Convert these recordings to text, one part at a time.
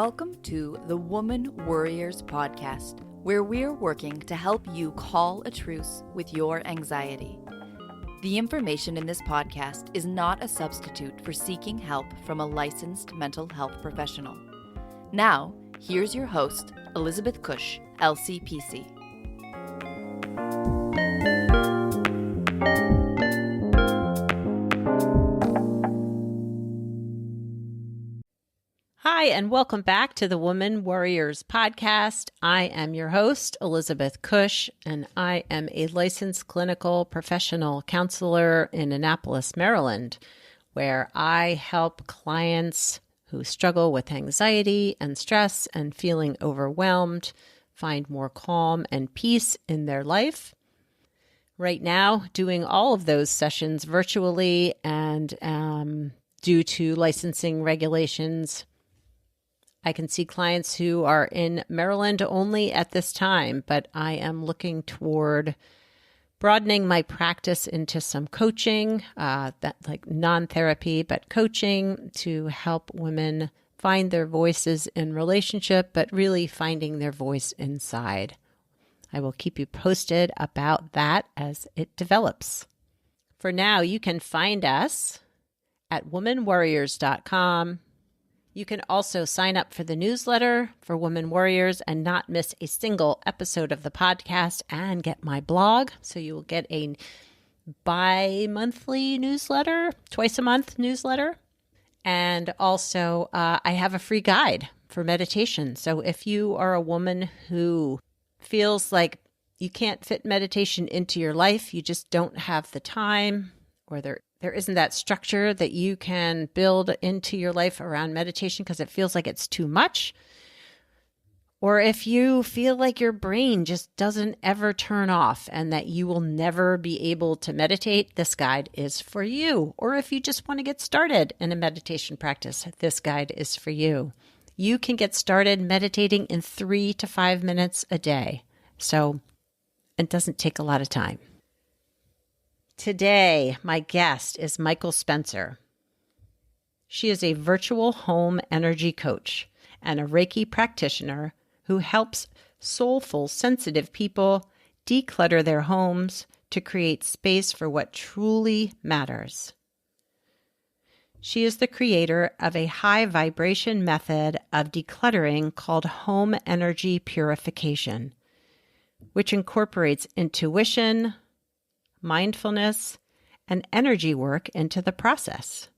Welcome to the Woman Worriers podcast, where we're working to help you call a truce with your anxiety. The information in this podcast is not a substitute for seeking help from a licensed mental health professional. Now, here's your host, Elizabeth Cush, LCPC. Hi, and welcome back to the Woman Worriers podcast. I am your host, Elizabeth Cush, and I am a licensed clinical professional counselor in Annapolis, Maryland, where I help clients who struggle with anxiety and stress and feeling overwhelmed find more calm and peace in their life. Right now, doing all of those sessions virtually, and due to licensing regulations, I can see clients who are in Maryland only at this time, but I am looking toward broadening my practice into some coaching, that like non-therapy, but coaching to help women find their voices in relationship, but really finding their voice inside. I will keep you posted about that as it develops. For now, you can find us at womanworriers.com. You can also sign up for the newsletter for Woman Worriers and not miss a single episode of the podcast and get my blog. So you will get a bi-monthly newsletter, twice a month newsletter. And also I have a free guide for meditation. So if you are a woman who feels like you can't fit meditation into your life, you just don't have the time, or there isn't that structure that you can build into your life around meditation because it feels like it's too much. Or if you feel like your brain just doesn't ever turn off and that you will never be able to meditate, this guide is for you. Or if you just want to get started in a meditation practice, this guide is for you. You can get started meditating in 3 to 5 minutes a day. So it doesn't take a lot of time. Today, my guest is Michael Spencer. She is a virtual home energy coach and a Reiki practitioner who helps soulful, sensitive people declutter their homes to create space for what truly matters. She is the creator of a high vibration method of decluttering called home energy purification, which incorporates intuition, mindfulness, and energy work into the process.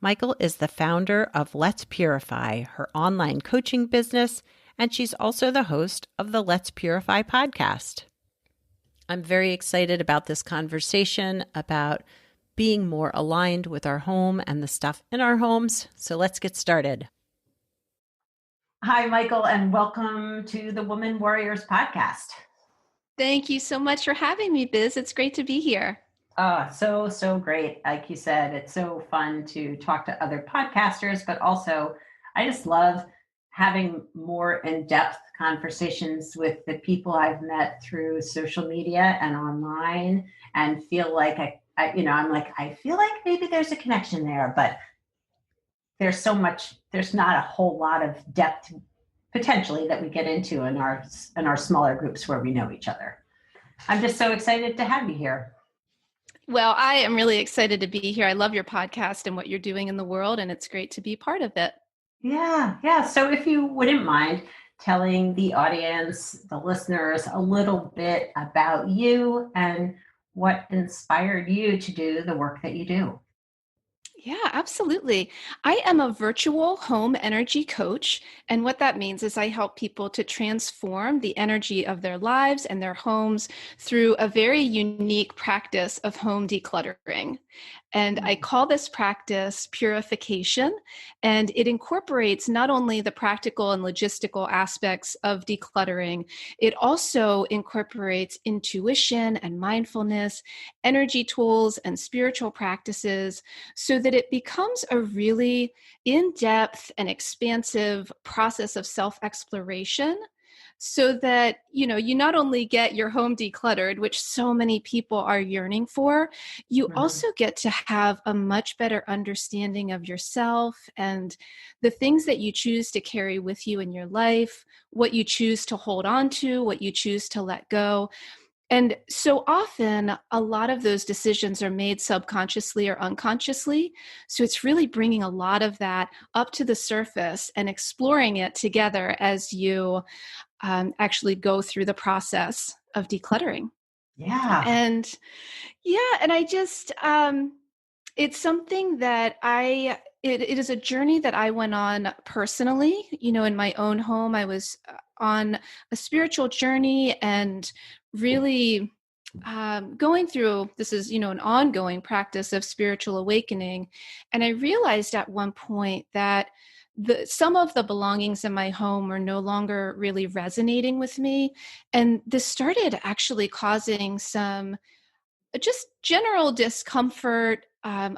Michael is the founder of Let's Purify, her online coaching business, and she's also the host of the Let's Purify podcast. I'm very excited about this conversation about being more aligned with our home and the stuff in our homes. So let's get started. Hi, Michael, and welcome to the Woman Worriers podcast. Thank you so much for having me, Biz. It's great to be here. So great. Like you said, it's so fun to talk to other podcasters, but also I just love having more in-depth conversations with the people I've met through social media and online, and feel like I feel like maybe there's a connection there, but there's not a whole lot of depth potentially that we get into in our smaller groups where we know each other. I'm just so excited to have you here. Well, I am really excited to be here. I love your podcast and what you're doing in the world, and it's great to be part of it. Yeah. So if you wouldn't mind telling the audience, the listeners, a little bit about you and what inspired you to do the work that you do. Yeah, absolutely. I am a virtual home energy coach. And what that means is I help people to transform the energy of their lives and their homes through a very unique practice of home decluttering. And I call this practice purification, and it incorporates not only the practical and logistical aspects of decluttering, it also incorporates intuition and mindfulness, energy tools and spiritual practices, so that it becomes a really in-depth and expansive process of self-exploration, so that, you not only get your home decluttered, which so many people are yearning for, you Mhm. also get to have a much better understanding of yourself and the things that you choose to carry with you in your life, what you choose to hold on to, what you choose to let go. And so often, a lot of those decisions are made subconsciously or unconsciously. So it's really bringing a lot of that up to the surface and exploring it together as you actually go through the process of decluttering. Yeah. And yeah, and I just, it's something that it is a journey that I went on personally, in my own home. I was on a spiritual journey and really going through this is, an ongoing practice of spiritual awakening. And I realized at one point that some of the belongings in my home were no longer really resonating with me. And this started actually causing some just general discomfort,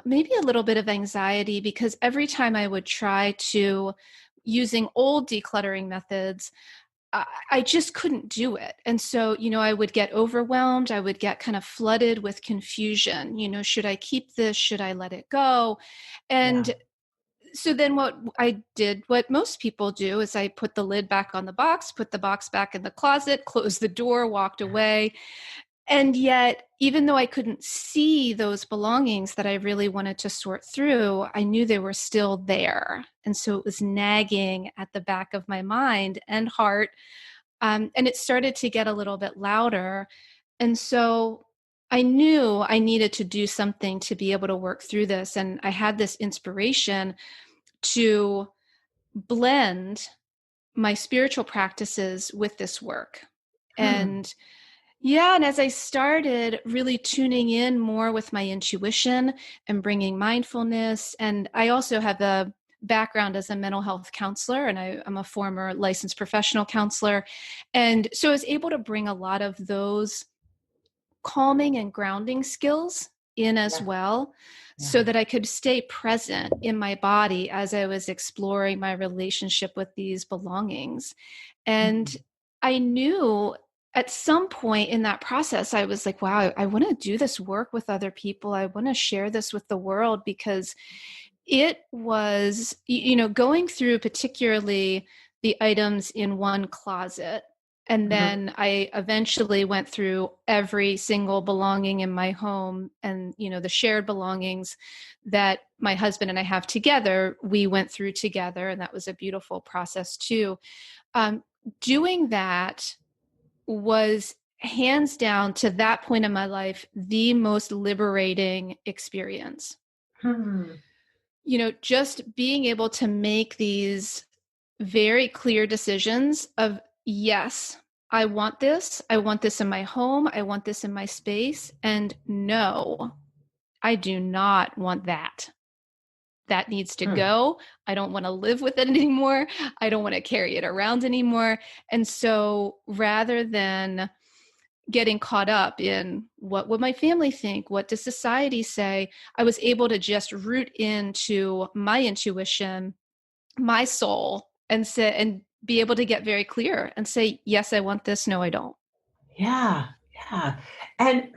maybe a little bit of anxiety, because every time I would try to using old decluttering methods, I just couldn't do it. And so, I would get overwhelmed. I would get kind of flooded with confusion. Should I keep this? Should I let it go? Yeah. And so then what I did, what most people do, is I put the lid back on the box, put the box back in the closet, closed the door, walked away. And yet, even though I couldn't see those belongings that I really wanted to sort through, I knew they were still there. And so it was nagging at the back of my mind and heart. And it started to get a little bit louder. And so I knew I needed to do something to be able to work through this. And I had this inspiration to blend my spiritual practices with this work. Hmm. And yeah, and as I started really tuning in more with my intuition and bringing mindfulness, and I also have a background as a mental health counselor, and I'm a former licensed professional counselor. And so I was able to bring a lot of those calming and grounding skills in as Yeah. well, so Yeah. that I could stay present in my body as I was exploring my relationship with these belongings. And Hmm. I knew at some point in that process, I was like, wow, I want to do this work with other people. I want to share this with the world, because it was, going through particularly the items in one closet. And Mhm. then I eventually went through every single belonging in my home, and, the shared belongings that my husband and I have together, we went through together. And that was a beautiful process too. Um, Doing that was hands down, to that point in my life, the most liberating experience. Hmm. Just being able to make these very clear decisions of, yes, I want this. I want this in my home. I want this in my space. And no, I do not want that. That needs to Hmm. go. I don't want to live with it anymore. I don't want to carry it around anymore. And so rather than getting caught up in what would my family think, what does society say, I was able to just root into my intuition, my soul, and say, and be able to get very clear and say, yes, I want this. No, I don't. Yeah. Yeah. And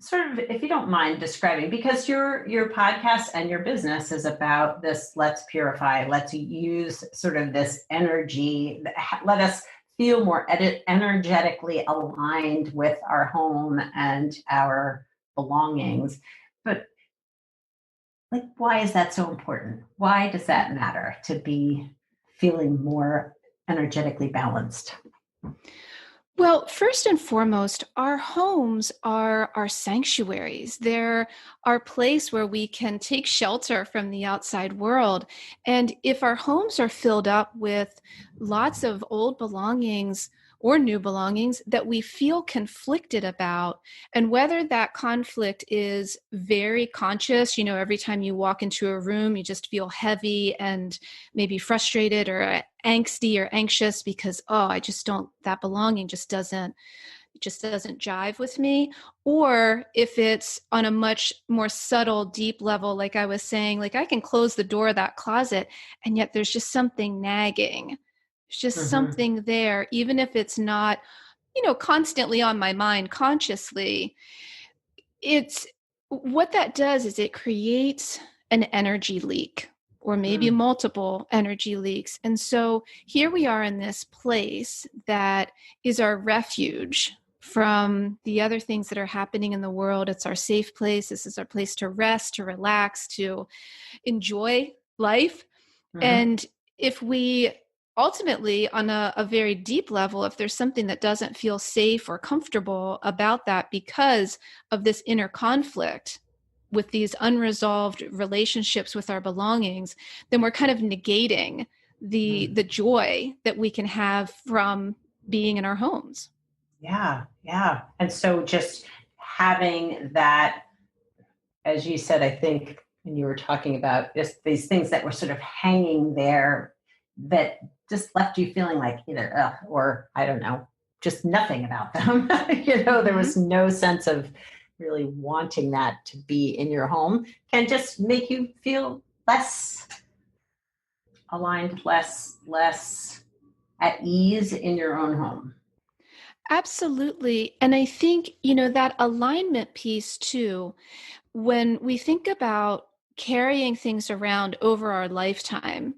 sort of, if you don't mind describing, because your podcast and your business is about this, let's purify, let's use sort of this energy, let us feel more energetically aligned with our home and our belongings. But like, why is that so important? Why does that matter, to be feeling more energetically balanced? Well, first and foremost, our homes are our sanctuaries. They're our place where we can take shelter from the outside world. And if our homes are filled up with lots of old belongings or new belongings that we feel conflicted about, and whether that conflict is very conscious, every time you walk into a room, you just feel heavy and maybe frustrated or angsty or anxious because, oh, I just don't, that belonging just doesn't jive with me. Or if it's on a much more subtle, deep level, like I was saying, like I can close the door of that closet and yet there's just something nagging There's just Mm-hmm. something there, even if it's not, constantly on my mind consciously. It's what that does is it creates an energy leak or maybe Mm. multiple energy leaks. And so here we are in this place that is our refuge from the other things that are happening in the world. It's our safe place. This is our place to rest, to relax, to enjoy life. Mm-hmm. And if we ultimately, on a very deep level, if there's something that doesn't feel safe or comfortable about that because of this inner conflict with these unresolved relationships with our belongings, then we're kind of negating the Mm. joy that we can have from being in our homes. Yeah, yeah. And so just having that, as you said, I think when you were talking about just these things that were sort of hanging there that just left you feeling like either, or I don't know, just nothing about them. There Mm-hmm. was no sense of really wanting that to be in your home, can just make you feel less aligned, less at ease in your own home. Absolutely. And I think, that alignment piece too, when we think about carrying things around over our lifetime.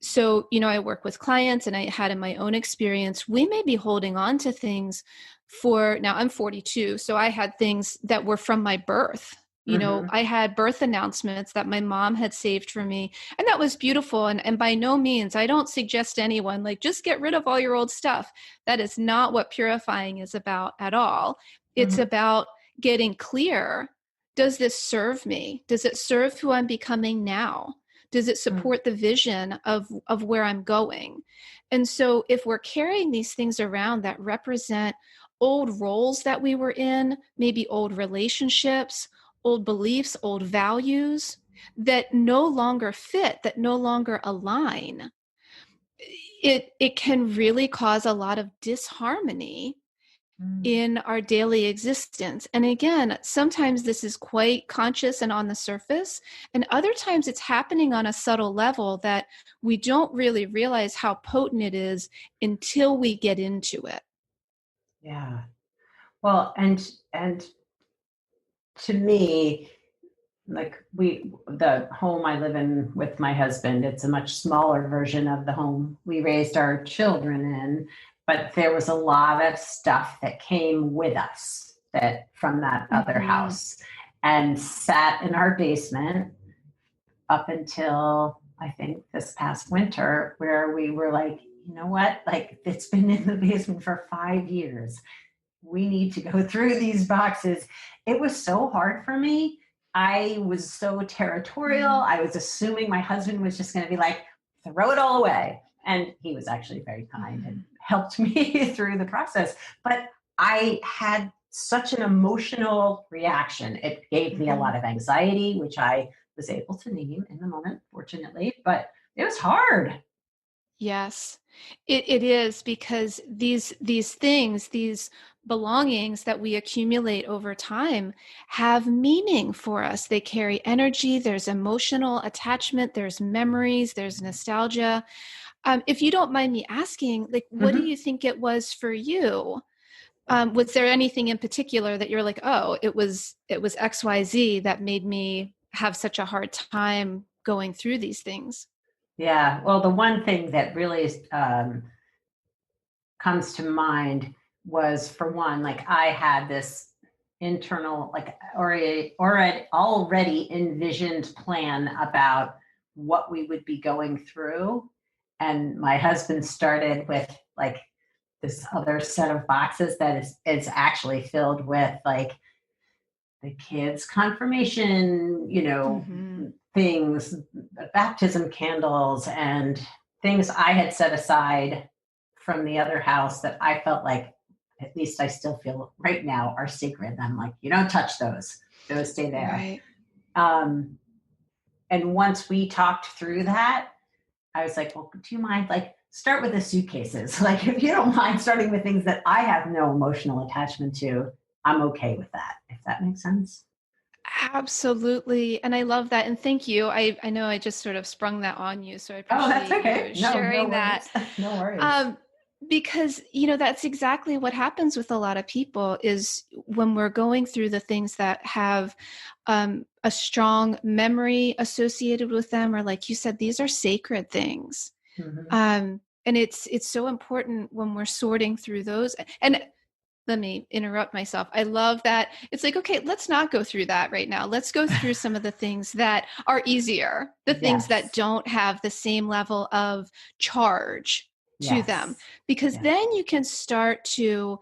So, I work with clients and I had in my own experience, we may be holding on to things for now I'm 42. So I had things that were from my birth. Mm-hmm. I had birth announcements that my mom had saved for me. And that was beautiful. And by no means, I don't suggest to anyone, like, just get rid of all your old stuff. That is not what purifying is about at all. It's Mm-hmm. about getting clear. Does this serve me? Does it serve who I'm becoming now? Does it support the vision of where I'm going? And so if we're carrying these things around that represent old roles that we were in, maybe old relationships, old beliefs, old values that no longer fit, that no longer align, it can really cause a lot of disharmony Mm-hmm. in our daily existence. And again, sometimes this is quite conscious and on the surface, and other times it's happening on a subtle level that we don't really realize how potent it is until we get into it. Yeah. Well, and to me, like the home I live in with my husband, it's a much smaller version of the home we raised our children in, but there was a lot of stuff that came with us that from that other Mm-hmm. house and sat in our basement up until I think this past winter, where we were like, you know what, like it's been in the basement for 5 years, we need to go through these boxes. It was so hard for me. I was so territorial. Mm-hmm. I was assuming my husband was just going to be like, throw it all away. And he was actually very kind and helped me through the process. But I had such an emotional reaction. It gave me a Mm-hmm. lot of anxiety, which I was able to name in the moment, fortunately, but it was hard. Yes, it is, because these things, these belongings that we accumulate over time have meaning for us. They carry energy, there's emotional attachment, there's memories, there's nostalgia. If you don't mind me asking, like, what do Mm-hmm. you think it was for you? Was there anything in particular that you're like, oh, it was XYZ that made me have such a hard time going through these things? Yeah. Well, the one thing that really comes to mind was, for one, like I had this internal, like already envisioned plan about what we would be going through. And my husband started with like this other set of boxes that is actually filled with like the kids' confirmation, Mm-hmm. things, baptism candles, and things I had set aside from the other house that I felt like, at least I still feel right now, are sacred. I'm like, you don't touch those; those stay there. Right. Um, and once we talked through that, I was like, well, do you mind, like, start with the suitcases? Like, if you don't mind starting with things that I have no emotional attachment to, I'm okay with that. If that makes sense. Absolutely. And I love that. And thank you. I know I just sort of sprung that on you. So I Oh, that's appreciate okay. you No sharing that. worries. No worries. Um, because, that's exactly what happens with a lot of people is when we're going through the things that have a strong memory associated with them, or like you said, these are sacred things. Mm-hmm. And it's so important when we're sorting through those. And let me interrupt myself. I love that. It's like, okay, let's not go through that right now. Let's go through some of the things that are easier, the things that Yes. don't have the same level of charge to them, Yes. because Yes. then you can start to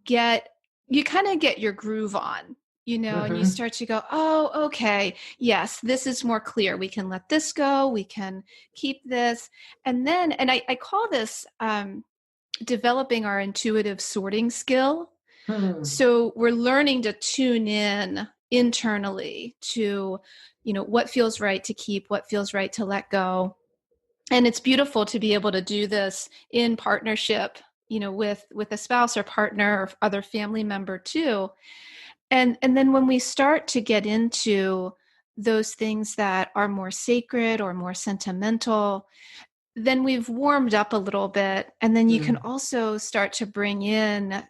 you kind of get your groove on, and you Mm-hmm. start to go, oh, okay, yes, this is more clear. We can let this go. We can keep this. And I call this, developing our intuitive sorting skill. Hmm. So we're learning to tune in internally to, what feels right to keep, what feels right to let go. And it's beautiful to be able to do this in partnership, with a spouse or partner or other family member too. And then when we start to get into those things that are more sacred or more sentimental, then we've warmed up a little bit, and then you can Hmm. also start to bring in,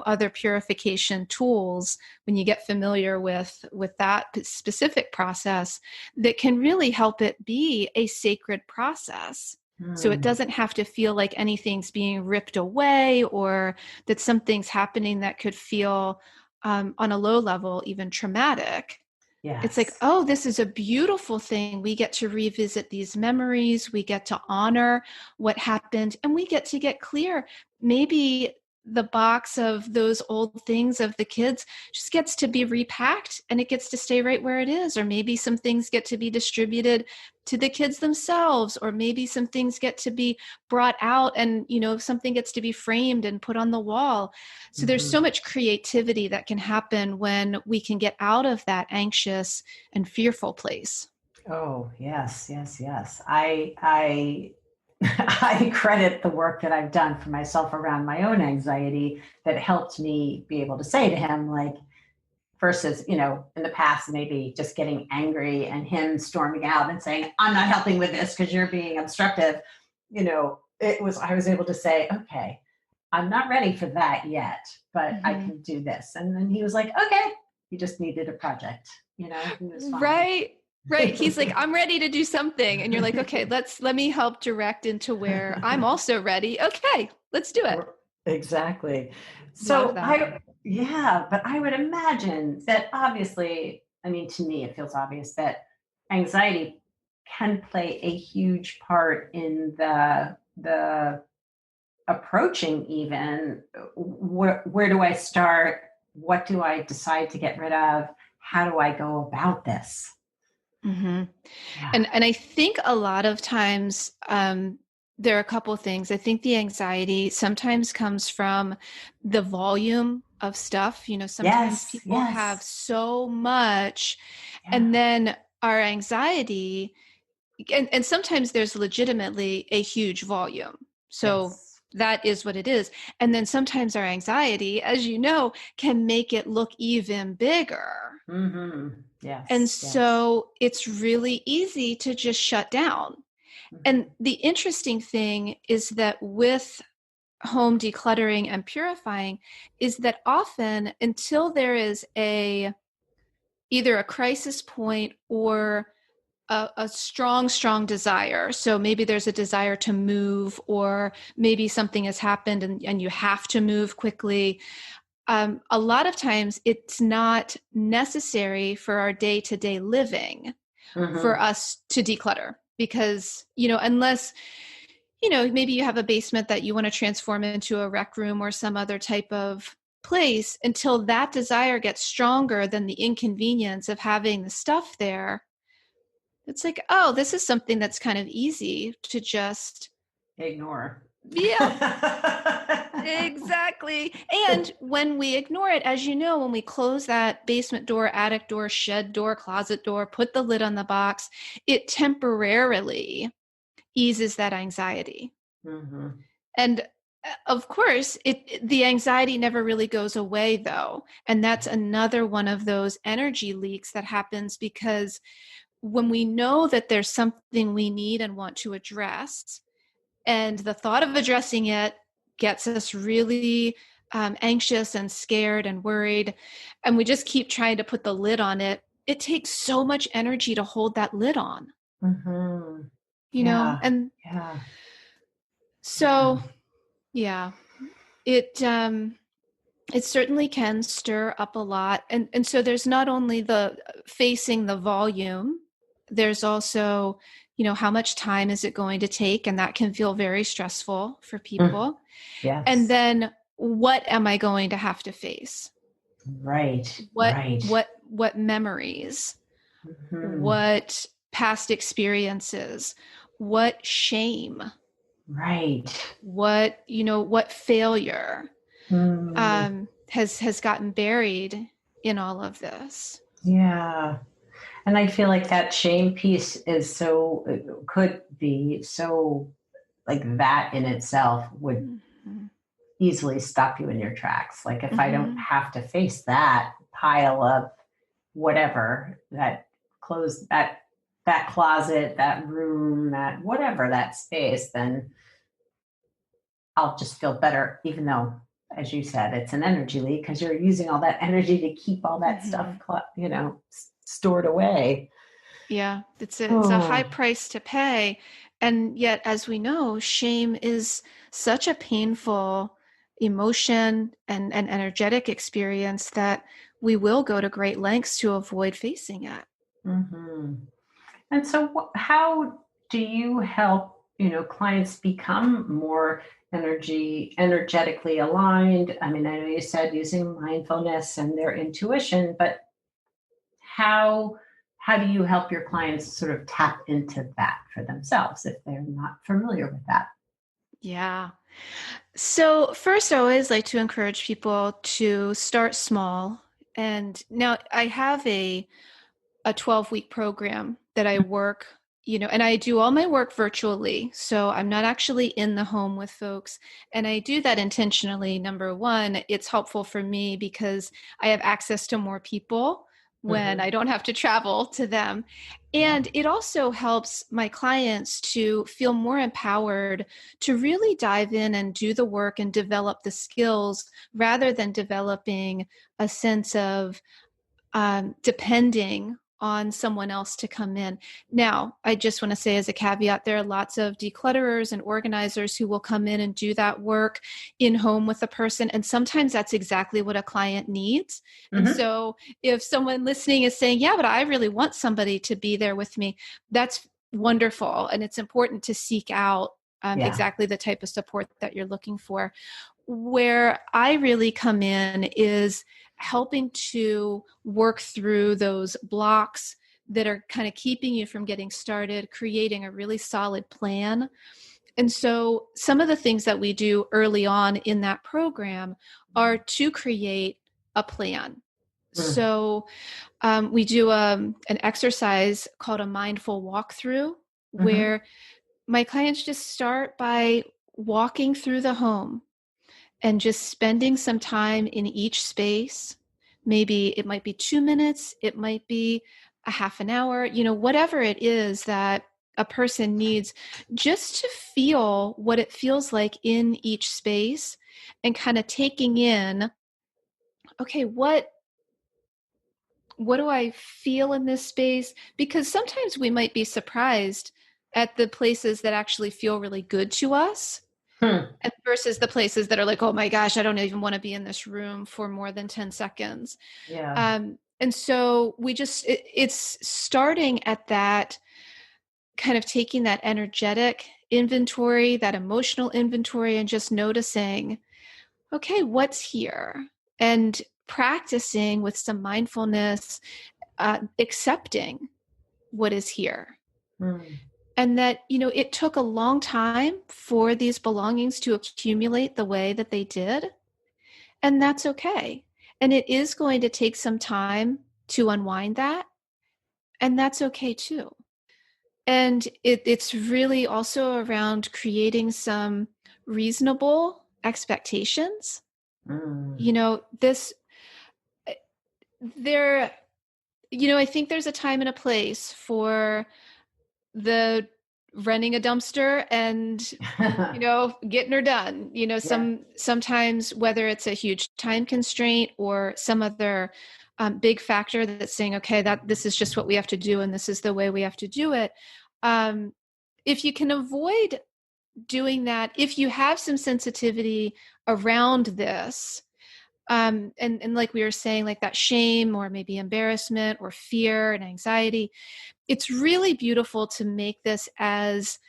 other purification tools when you get familiar with that specific process, that can really help it be a sacred process, so it Hmm. doesn't have to feel like anything's being ripped away, or that something's happening that could feel, on a low level, even traumatic. It's like, Yes. oh, this is a beautiful thing. We get to revisit these memories. We get to honor what happened, and we get clear. Maybe the box of those old things of the kids just gets to be repacked, and it gets to stay right where it is. Or maybe some things get to be distributed to the kids themselves, or maybe some things get to be brought out, and, something gets to be framed and put on the wall. So there's Mm-hmm. so much creativity that can happen when we can get out of that anxious and fearful place. Oh, yes, yes, yes. I I credit the work that I've done for myself around my own anxiety that helped me be able to say to him, like, versus, in the past, maybe just getting angry and him storming out and saying, I'm not helping with this because you're being obstructive. I was able to say, okay, I'm not ready for that yet, but I Mm-hmm. can do this. And then he was like, okay, he just needed a project, he was fine. Right. Right. He's like, I'm ready to do something. And you're like, okay, let me help direct into where I'm also ready. Okay, let's do it. Exactly. Love So that. yeah, but I would imagine that obviously, I mean, to me, it feels obvious that anxiety can play a huge part in the approaching even where do I start? What do I decide to get rid of? How do I go about this? Mm-hmm. Yeah. And I think a lot of times, there are a couple of things. I think the anxiety sometimes comes from the volume of stuff. Sometimes Yes. people have Yes. so much, Yeah. and then our anxiety, and sometimes there's legitimately a huge volume. So Yes. that is what it is. And then sometimes our anxiety, as you know, can make it look even bigger. Mm-hmm. And Yes. Yes. so it's really easy to just shut down. And Mm-hmm. the interesting thing is that with home decluttering and purifying, is that often, until there is either a crisis point or a strong desire. So maybe there's a desire to move, or maybe something has happened, and you have to move quickly. A lot of times it's not necessary for our day-to-day living for Mm-hmm. us to declutter, because, unless, maybe you have a basement that you want to transform into a rec room or some other type of place, until that desire gets stronger than the inconvenience of having the stuff there. It's like, oh, this is something that's kind of easy to just, Ignore. yep, exactly. And when we ignore it, as you know, when we close that basement door, attic door, shed door, closet door, put the lid on the box, it temporarily eases that anxiety. Mm-hmm. And Of course, the anxiety never really goes away though. And that's another one of those energy leaks that happens because when we know that there's something we need and want to address, and the thought of addressing it gets us really anxious and scared and worried, and we just keep trying to put the lid on it, it takes so much energy to hold that lid on, Mm-hmm. you know? Yeah. And Yeah. Yeah. so, yeah, it certainly can stir up a lot. And so there's not only the facing the volume, there's also, how much time is it going to take? And that can feel very stressful for Mm. people. And Yes. then what am I going to have to face? Right. What Right. what what memories? Mm-hmm. What past experiences? What shame? Right. What failure? Mm. Has gotten buried in all of this. Yeah. And I feel like that shame piece is so, could be so, like that in itself would Mm-hmm. easily stop you in your tracks. Like if I don't Mm-hmm. have to face that pile of whatever, that clothes, that closet, that room, that whatever that space, then I'll just feel better, even though, as you said, it's an energy leak because you're using all that energy to keep all that stuff, Mm-hmm. stored away. Yeah, it's a high Oh, price to pay, and yet, as we know, shame is such a painful emotion and energetic experience that we will go to great lengths to avoid facing it. hmm. And so, how do you help clients become more energetically aligned? I mean, I know you said using mindfulness and their intuition, but how how do you help your clients sort of tap into that for themselves if they're not familiar with that? Yeah. So, first, I always like to encourage people to start small. And now I have a 12-week program that I work, and I do all my work virtually. So I'm not actually in the home with folks. And I do that intentionally. Number one, it's helpful for me because I have access to more people when I Mm-hmm. don't have to travel to them. Yeah. And it also helps my clients to feel more empowered to really dive in and do the work and develop the skills rather than developing a sense of depending on someone else to come in. Now, I just want to say as a caveat, there are lots of declutterers and organizers who will come in and do that work in home with a person. And sometimes that's exactly what a client needs. And Mm-hmm. so if someone listening is saying, yeah, but I really want somebody to be there with me, that's wonderful. And it's important to seek out Yeah. exactly the type of support that you're looking for. Where I really come in is helping to work through those blocks that are kind of keeping you from getting started, creating a really solid plan. And so, some of the things that we do early on in that program are to create a plan. Mm. So, we do an exercise called a mindful walkthrough, Mm-hmm. where my clients just start by walking through the home and just spending some time in each space. Maybe it might be 2 minutes, it might be a half an hour, whatever it is that a person needs, just to feel what it feels like in each space and kind of taking in, okay, what do I feel in this space? Because sometimes we might be surprised at the places that actually feel really good to us, Hmm. and versus the places that are like, oh my gosh, I don't even want to be in this room for more than 10 seconds. Yeah. And so it's starting at that, kind of taking that energetic inventory, that emotional inventory, and just noticing, okay, what's here? And practicing with some mindfulness, accepting what is here. Mm. And that, it took a long time for these belongings to accumulate the way that they did. And that's okay. And it is going to take some time to unwind that. And that's okay too. And it's really also around creating some reasonable expectations. Mm. You know, this, there, I think there's a time and a place for the renting a dumpster and getting her done. Yeah. Sometimes whether it's a huge time constraint or some other big factor that's saying, okay, that this is just what we have to do and this is the way we have to do it. um, if you can avoid doing that, if you have some sensitivity around this, and like we were saying, like that shame or maybe embarrassment or fear and anxiety, it's really beautiful to make this as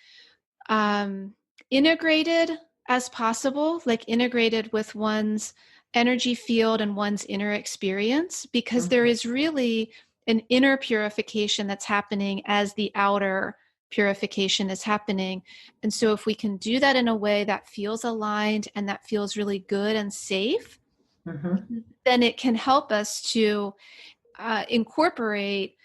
integrated as possible, like integrated with one's energy field and one's inner experience, because there Mhm. is really an inner purification that's happening as the outer purification is happening. And so, if we can do that in a way that feels aligned and that feels really good and safe, Mhm. then it can help us to incorporate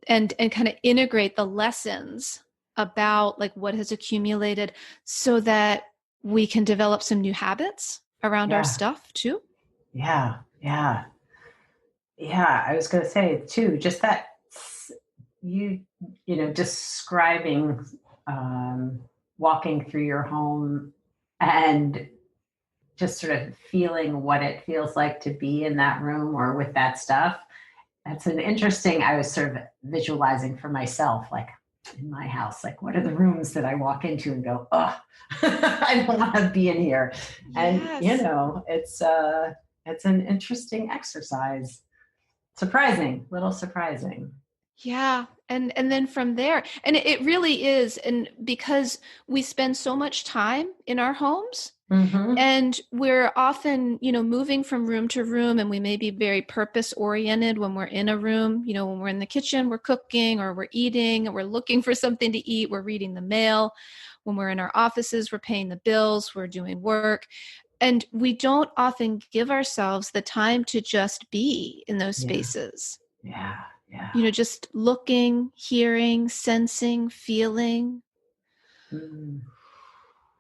and kind of integrate the lessons about like what has accumulated so that we can develop some new habits around our Yeah. stuff too. Yeah. Yeah. Yeah. I was going to say too, just that you, describing, um, walking through your home and just sort of feeling what it feels like to be in that room or with that stuff. That's an interesting, I was sort of visualizing for myself, like in my house, like what are the rooms that I walk into and go, oh, I don't want to be in here. And, Yes. it's an interesting exercise. Surprising, little surprising. Yeah. And then from there, and it really is. And because we spend so much time in our homes, Mm-hmm. and we're often moving from room to room, and we may be very purpose oriented when we're in a room. When we're in the kitchen, we're cooking or we're eating, or we're looking for something to eat, we're reading the mail. When we're in our offices, we're paying the bills, we're doing work, and we don't often give ourselves the time to just be in those Yeah, spaces. yeah, yeah. Just looking, hearing, sensing, feeling. Mm.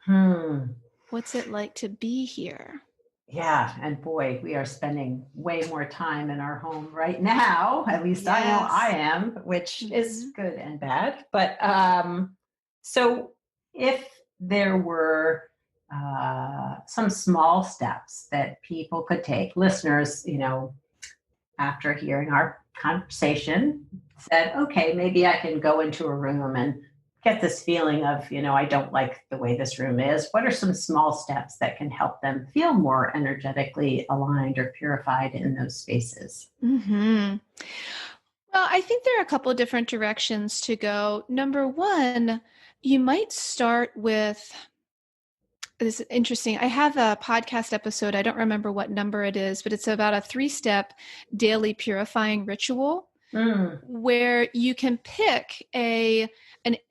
Hmm. What's it like to be here? Yeah, and boy, we are spending way more time in our home right now. At least I know I Yes. am, which is Mhm. good and bad. But so if there were some small steps that people could take, listeners, after hearing our conversation, said, okay, maybe I can go into a room and get this feeling of, I don't like the way this room is. What are some small steps that can help them feel more energetically aligned or purified in those spaces? Hmm. Well, I think there are a couple of different directions to go. Number one, you might start with this is interesting. I have a podcast episode. I don't remember what number it is, but it's about a 3-step daily purifying ritual Mm, where you can pick an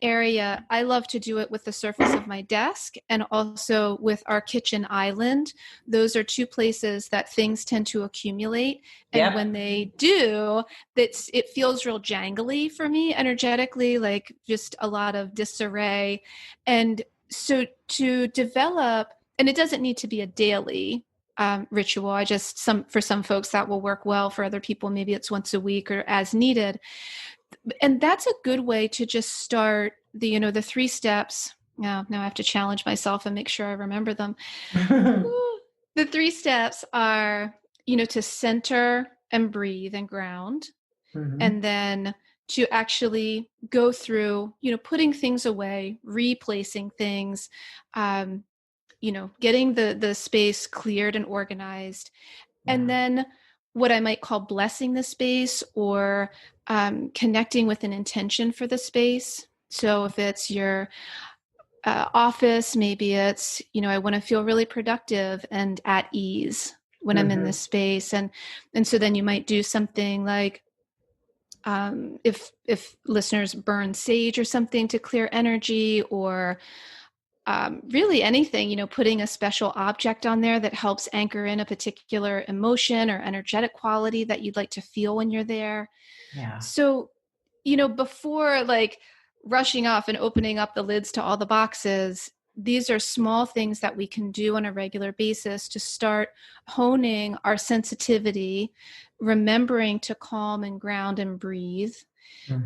area. I love to do it with the surface of my desk and also with our kitchen island. Those are two places that things tend to accumulate, and yep. when they do, it feels real jangly for me energetically, like just a lot of disarray. And so to develop, and it doesn't need to be a daily ritual. For some folks that will work well. For other people, maybe it's once a week or as needed. And that's a good way to just start the 3 steps. Now I have to challenge myself and make sure I remember them. The 3 steps are, to center and breathe and ground, Mhm. and then to actually go through, putting things away, replacing things, um, getting the space cleared and organized, and Yeah. then what I might call blessing the space, or connecting with an intention for the space. So if it's your office, maybe it's, I want to feel really productive and at ease when I'm in this Mhm. space. And so then you might do something like, if listeners burn sage or something to clear energy, or really anything, putting a special object on there that helps anchor in a particular emotion or energetic quality that you'd like to feel when you're there. Yeah. So, before like rushing off and opening up the lids to all the boxes, these are small things that we can do on a regular basis to start honing our sensitivity, remembering to calm and ground and breathe,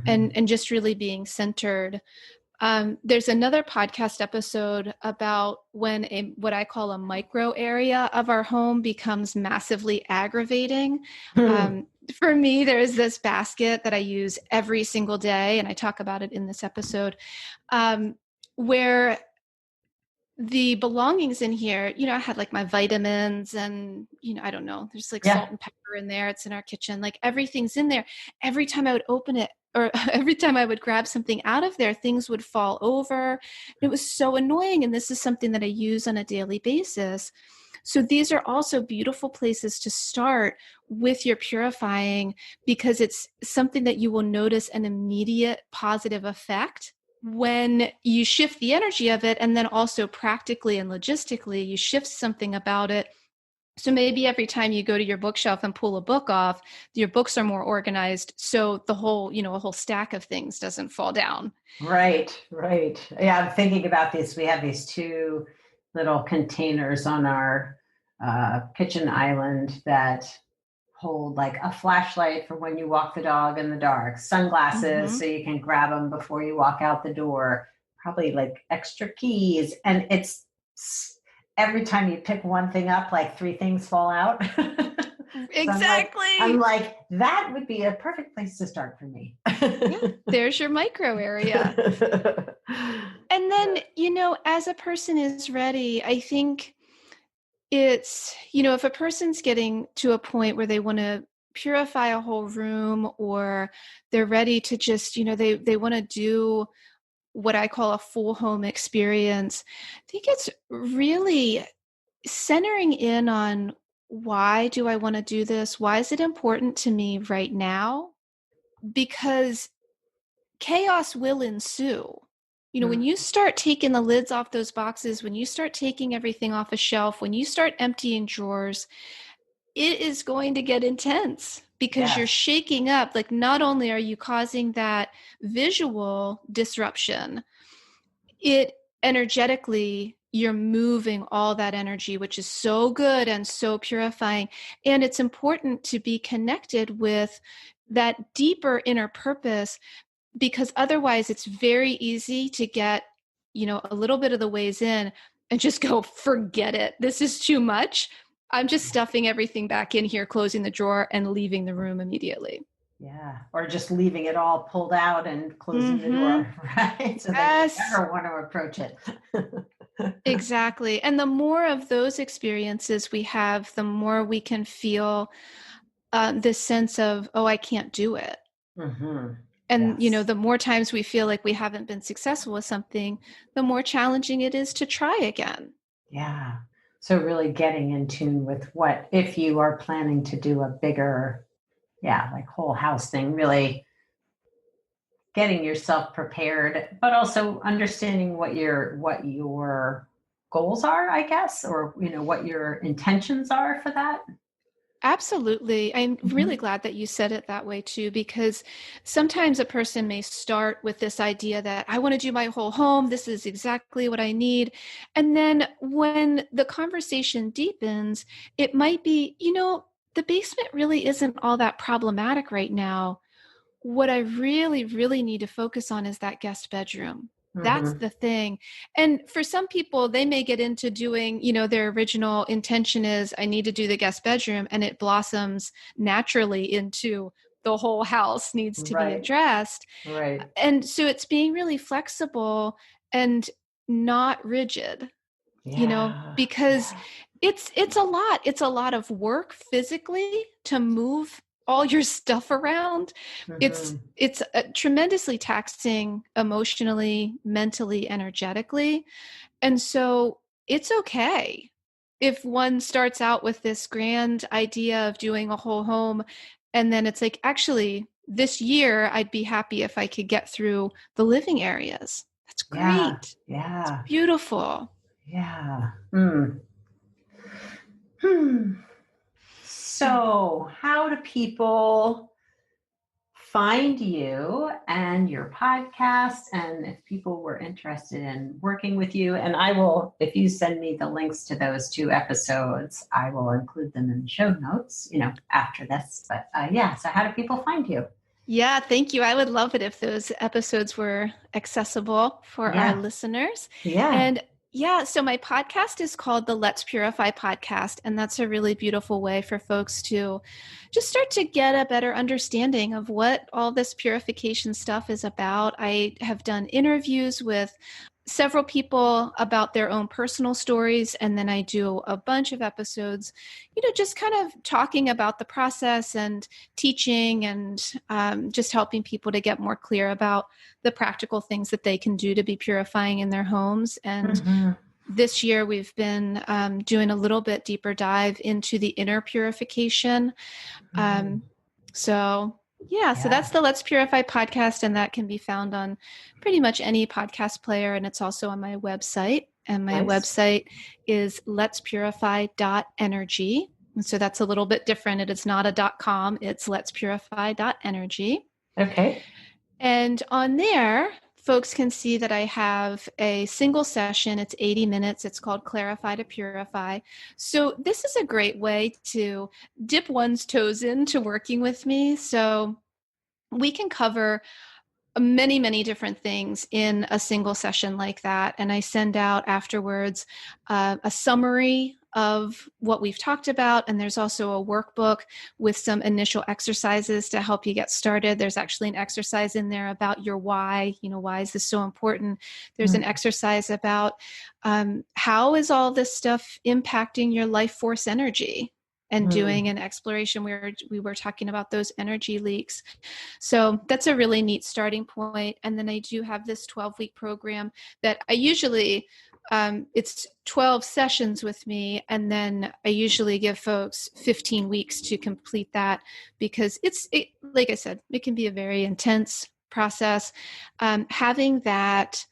and just really being centered. There's another podcast episode about when what I call a micro area of our home becomes massively aggravating. For me, there's this basket that I use every single day, and I talk about it in this episode, where the belongings in here, I had like my vitamins and, I don't know, there's like salt and pepper in there. It's in our kitchen. Like everything's in there. Every time I would open it or every time I would grab something out of there, things would fall over. It was so annoying. And this is something that I use on a daily basis. So these are also beautiful places to start with your purifying, because it's something that you will notice an immediate positive effect when you shift the energy of it, and then also practically and logistically, you shift something about it. So maybe every time you go to your bookshelf and pull a book off, your books are more organized. So the whole, a whole stack of things doesn't fall down. Right. Yeah, I'm thinking about this. We have these two little containers on our kitchen island that hold like a flashlight for when you walk the dog in the dark, sunglasses so you can grab them before you walk out the door, probably like extra keys. And it's every time you pick one thing up, like 3 things fall out. Exactly. So I'm like, that would be a perfect place to start for me. There's your micro area. And then, as a person is ready, I think it's, if a person's getting to a point where they want to purify a whole room, or they're ready to just, they want to do what I call a full home experience, I think it's really centering in on, why do I want to do this? Why is it important to me right now? Because chaos will ensue. When you start taking the lids off those boxes, when you start taking everything off a shelf, when you start emptying drawers, it is going to get intense, because you're shaking up. Like, not only are you causing that visual disruption, it energetically, you're moving all that energy, which is so good and so purifying. And it's important to be connected with that deeper inner purpose, because otherwise it's very easy to get, a little bit of the ways in and just go, forget it. This is too much. I'm just stuffing everything back in here, closing the drawer and leaving the room immediately. Yeah. Or just leaving it all pulled out and closing the door, right? So that you never want to approach it. Exactly. And the more of those experiences we have, the more we can feel this sense of, oh, I can't do it. And, the more times we feel like we haven't been successful with something, the more challenging it is to try again. Yeah. So really getting in tune with what, if you are planning to do a bigger, like whole house thing, really getting yourself prepared, but also understanding what your goals are, I guess, or, what your intentions are for that. Absolutely. I'm really glad that you said it that way too, because sometimes a person may start with this idea that I want to do my whole home. This is exactly what I need. And then when the conversation deepens, it might be, the basement really isn't all that problematic right now. What I really, really need to focus on is that guest bedroom. That's the thing. And for some people, they may get into doing, their original intention is, I need to do the guest bedroom, and it blossoms naturally into the whole house needs to be addressed. Right. And so it's being really flexible and not rigid, because it's a lot. It's a lot of work physically to move all your stuff around. It's tremendously taxing emotionally, mentally, energetically. And so it's okay if one starts out with this grand idea of doing a whole home, and then it's like, actually, this year I'd be happy if I could get through the living areas. That's great. Yeah. It's beautiful. Yeah. So how do people find you and your podcast, and if people were interested in working with you. And I will, if you send me the links to those 2 episodes, I will include them in the show notes, after this. But yeah, so how do people find you? Yeah, thank you. I would love it if those episodes were accessible for our listeners. Yeah. And yeah, so my podcast is called the Let's Purify podcast, and that's a really beautiful way for folks to just start to get a better understanding of what all this purification stuff is about. I have done interviews with several people about their own personal stories, and then I do a bunch of episodes, just kind of talking about the process and teaching and just helping people to get more clear about the practical things that they can do to be purifying in their homes. And this year we've been doing a little bit deeper dive into the inner purification. So that's the Let's Purify podcast, and that can be found on pretty much any podcast player, and it's also on my website. And my website is letspurify.energy. And so that's a little bit different. It is not a .com, it's letspurify.energy. Okay. And on there, folks can see that I have a single session. It's 80 minutes. It's called Clarify to Purify. So this is a great way to dip one's toes into working with me. So we can cover many, many different things in a single session like that. And I send out afterwards a summary of what we've talked about. And there's also a workbook with some initial exercises to help you get started. There's actually an exercise in there about your why. Why is this so important? There's an exercise about how is all this stuff impacting your life force energy? And doing an exploration where we were talking about those energy leaks. So that's a really neat starting point. And then I do have this 12-week program that I usually, it's 12 sessions with me. And then I usually give folks 15 weeks to complete that because like I said, it can be a very intense process. Having that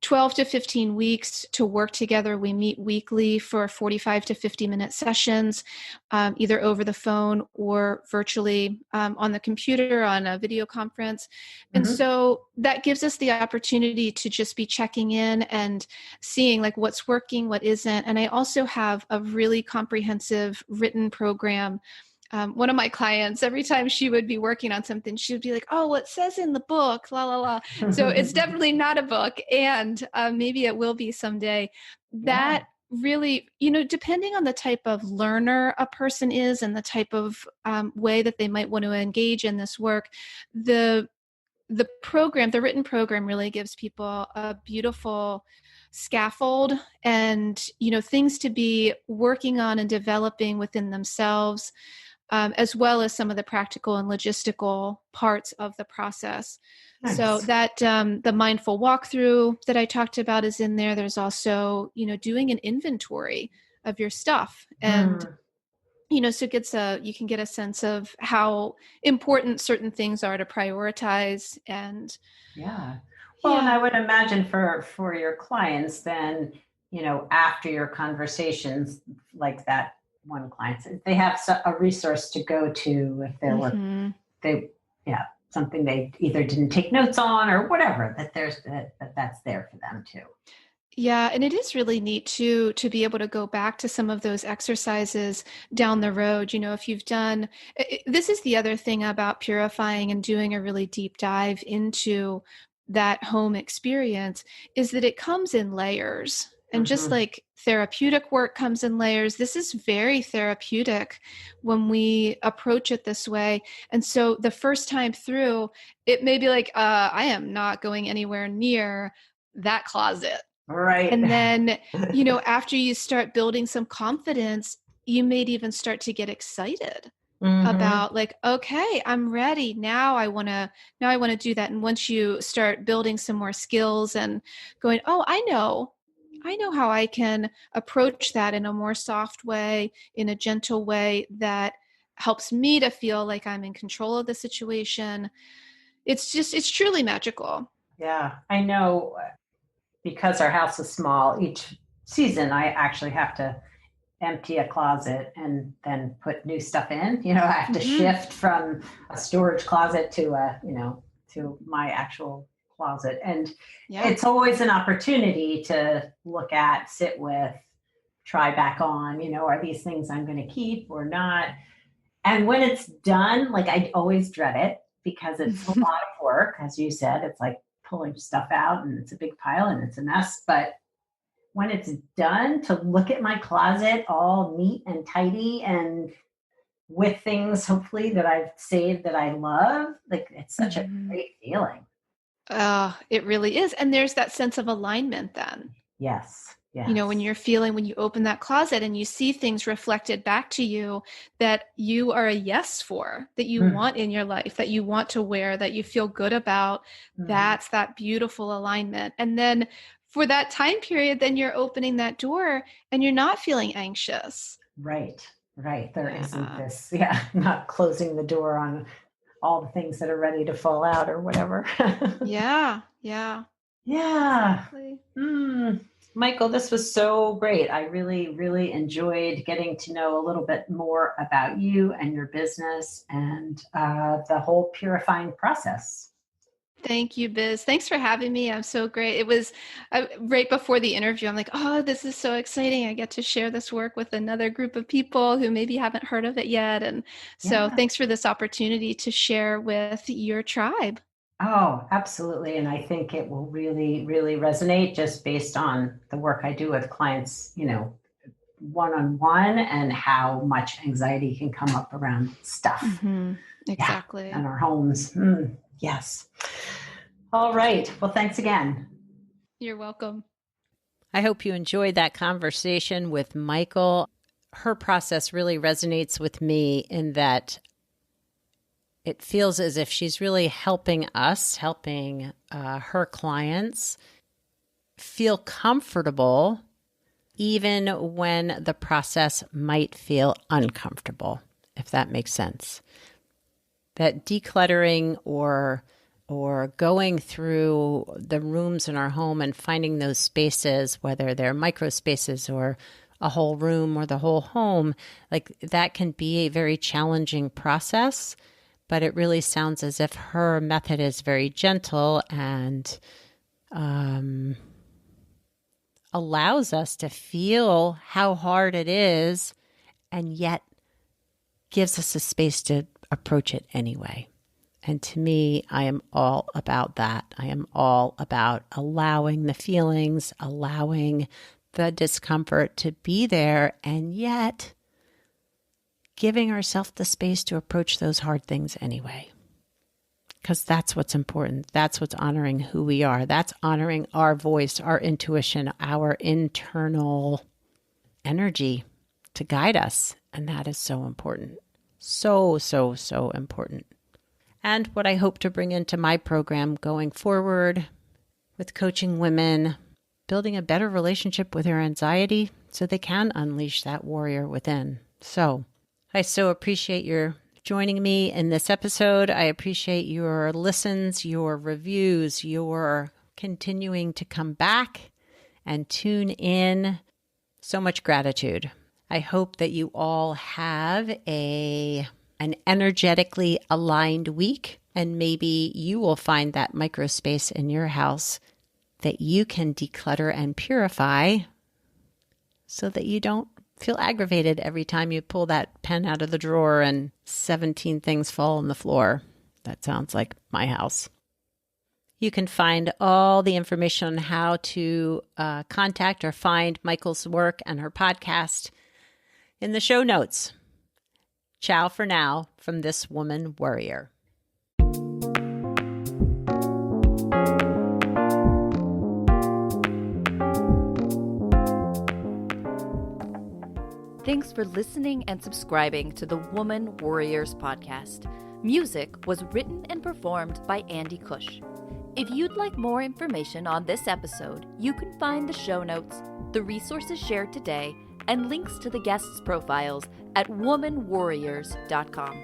12 to 15 weeks to work together. We meet weekly for 45 to 50-minute sessions, either over the phone or virtually on the computer, on a video conference. And so that gives us the opportunity to just be checking in and seeing like what's working, what isn't. And I also have a really comprehensive written program. One of my clients, every time she would be working on something, she would be like, oh, well, it says in the book, la, la, la. So it's definitely not a book. And maybe it will be someday. That really, depending on the type of learner a person is and the type of way that they might want to engage in this work, the written program really gives people a beautiful scaffold and, things to be working on and developing within themselves. As well as some of the practical and logistical parts of the process. Nice. So that the mindful walkthrough that I talked about is in there. There's also, doing an inventory of your stuff. And, so you can get a sense of how important certain things are to prioritize. And Well, and I would imagine for your clients then, after your conversations like that, one client, they have a resource to go to if there were something they either didn't take notes on or whatever, that's there for them too. Yeah, and it is really neat to be able to go back to some of those exercises down the road. If you've done, this is the other thing about purifying and doing a really deep dive into that home experience is that it comes in layers. And just like therapeutic work comes in layers, this is very therapeutic when we approach it this way. And so the first time through, it may be like, I am not going anywhere near that closet. Right. And then, after you start building some confidence, you may even start to get excited about like, okay, I'm ready. Now I want to do that. And once you start building some more skills and going, oh, I know how I can approach that in a more soft way, in a gentle way that helps me to feel like I'm in control of the situation. It's truly magical. Yeah, I know because our house is small, each season I actually have to empty a closet and then put new stuff in. I have to shift from a storage closet to to my actual closet. And it's always an opportunity to look at, sit with, try back on, are these things I'm going to keep or not? And when it's done, like I always dread it because it's a lot of work. As you said, it's like pulling stuff out and it's a big pile and it's a mess. But when it's done, to look at my closet all neat and tidy and with things hopefully that I've saved that I love, like it's such a great feeling. It really is. And there's that sense of alignment then. Yes. When you open that closet and you see things reflected back to you that you are a yes for, that you want in your life, that you want to wear, that you feel good about, that's that beautiful alignment. And then for that time period, then you're opening that door and you're not feeling anxious. Right. There isn't this, not closing the door on all the things that are ready to fall out or whatever. Yeah. Exactly. Michael, this was so great. I really, really enjoyed getting to know a little bit more about you and your business and the whole purifying process. Thank you, Biz. Thanks for having me. I'm so great. It was right before the interview. I'm like, oh, this is so exciting. I get to share this work with another group of people who maybe haven't heard of it yet. And so thanks for this opportunity to share with your tribe. Oh, absolutely. And I think it will really, really resonate just based on the work I do with clients, one-on-one and how much anxiety can come up around stuff. Exactly. And our homes. Yes. All right. Well, thanks again. You're welcome. I hope you enjoyed that conversation with Michael. Her process really resonates with me in that it feels as if she's really helping her clients feel comfortable even when the process might feel uncomfortable, if that makes sense. That decluttering or going through the rooms in our home and finding those spaces, whether they're micro spaces or a whole room or the whole home, like that can be a very challenging process. But it really sounds as if her method is very gentle and allows us to feel how hard it is and yet gives us a space to approach it anyway. And to me, I am all about that. I am all about allowing the feelings, allowing the discomfort to be there, and yet giving ourselves the space to approach those hard things anyway. Because that's what's important. That's what's honoring who we are. That's honoring our voice, our intuition, our internal energy to guide us. And that is so important. So, so, so important. And what I hope to bring into my program going forward with coaching women, building a better relationship with their anxiety so they can unleash that warrior within. So I so appreciate your joining me in this episode. I appreciate your listens, your reviews, your continuing to come back and tune in. So much gratitude. I hope that you all have an energetically aligned week, and maybe you will find that micro space in your house that you can declutter and purify so that you don't feel aggravated every time you pull that pen out of the drawer and 17 things fall on the floor. That sounds like my house. You can find all the information on how to contact or find Michael's work and her podcast in the show notes. Ciao for now from this Woman Worrier. Thanks for listening and subscribing to the Woman Worriers podcast. Music was written and performed by Andy Cush. If you'd like more information on this episode, you can find the show notes, the resources shared today, and links to the guests' profiles at womanwarriors.com.